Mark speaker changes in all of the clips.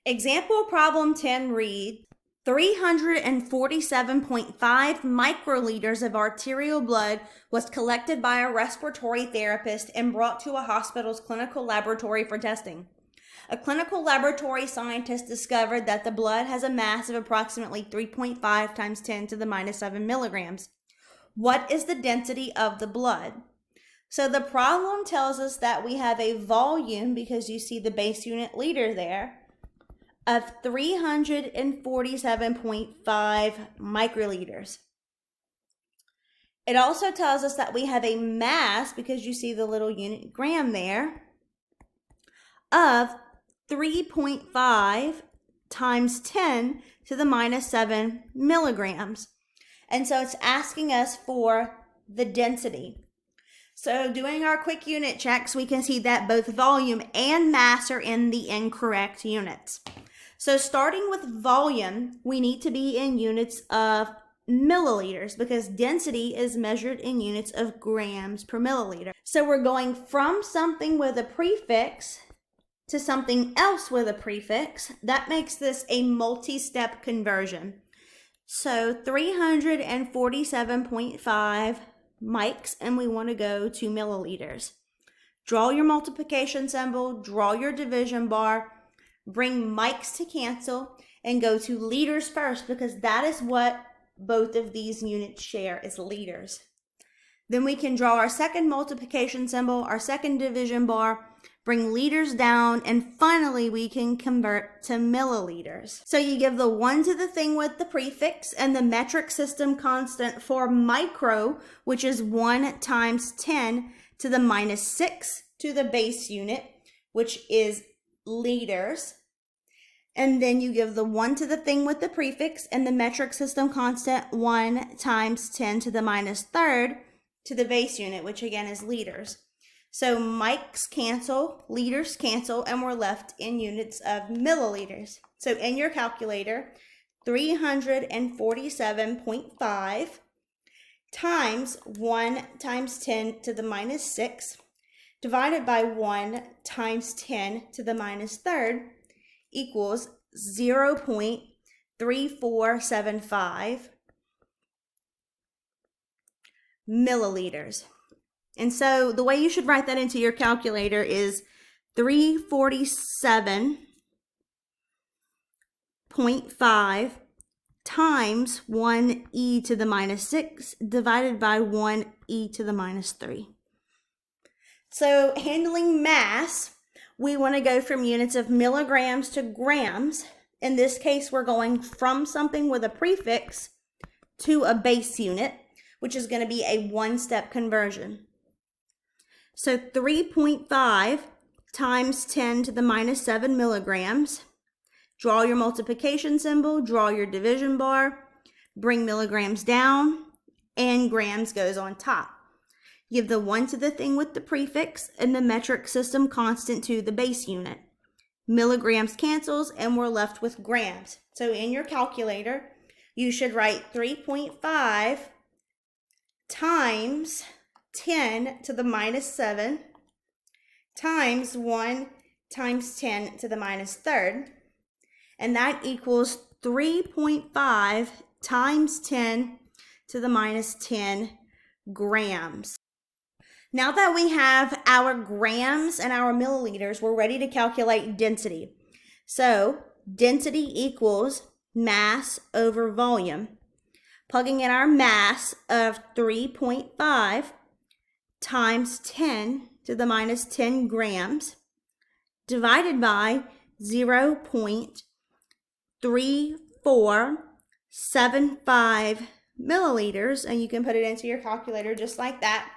Speaker 1: Example problem 10 reads, 347.5 microliters of arterial blood was collected by a respiratory therapist and brought to a hospital's clinical laboratory for testing. A clinical laboratory scientist discovered that the blood has a mass of approximately 3.5 times 10 to the minus 7 milligrams. What is the density of the blood? So the problem tells us that we have a volume, because you see the base unit liter there, of 347.5 microliters. It also tells us that we have a mass, because you see the little unit gram there, of 3.5 times 10 to the minus 7 milligrams. And so it's asking us for the density. So doing our quick unit checks, we can see that both volume and mass are in the incorrect units. So starting with volume, we need to be in units of milliliters because density is measured in units of grams per milliliter. So we're going from something with a prefix to something else with a prefix. That makes this a multi-step conversion. So 347.5 mics, and we want to go to milliliters. Draw your multiplication symbol, draw your division bar, bring mics to cancel, and go to liters first because that is what both of these units share, is liters. Then we can draw our second multiplication symbol, our second division bar, bring liters down, and finally we can convert to milliliters. So you give the 1 to the thing with the prefix and the metric system constant for micro, which is 1 times 10 to the minus 6 to the base unit, which is liters. And then you give the 1 to the thing with the prefix and the metric system constant 1 times 10 to the minus third to the base unit, which again is liters. So mics cancel, liters cancel, and we're left in units of milliliters. So in your calculator, 347.5 times 1 times 10 to the minus 6 divided by 1 times 10 to the minus third equals 0.3475 milliliters. And so the way you should write that into your calculator is 347.5 times 1e to the minus 6 divided by 1e to the minus 3. So handling mass, we want to go from units of milligrams to grams. In this case, we're going from something with a prefix to a base unit, which is going to be a one-step conversion. So 3.5 times 10 to the minus 7 milligrams. Draw your multiplication symbol, draw your division bar, bring milligrams down, and grams goes on top. Give the 1 to the thing with the prefix and the metric system constant to the base unit. Milligrams cancels, and we're left with grams. So in your calculator, you should write 3.5 times 10 to the minus 7 times 1 times 10 to the minus third, and that equals 3.5 times 10 to the minus 10 grams. Now that we have our grams and our milliliters, we're ready to calculate density. So density equals mass over volume. Plugging in our mass of 3.5 times 10 to the minus 10 grams divided by 0.3475 milliliters, and you can put it into your calculator just like that.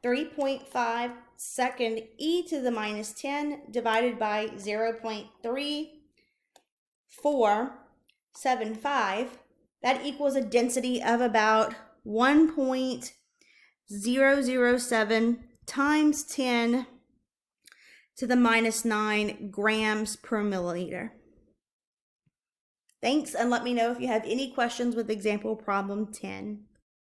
Speaker 1: 3.5 second e to the minus 10 divided by 0.3475. That equals a density of about 1.007 times 10 to the minus 9 grams per milliliter. Thanks, and let me know if you have any questions with example problem 10.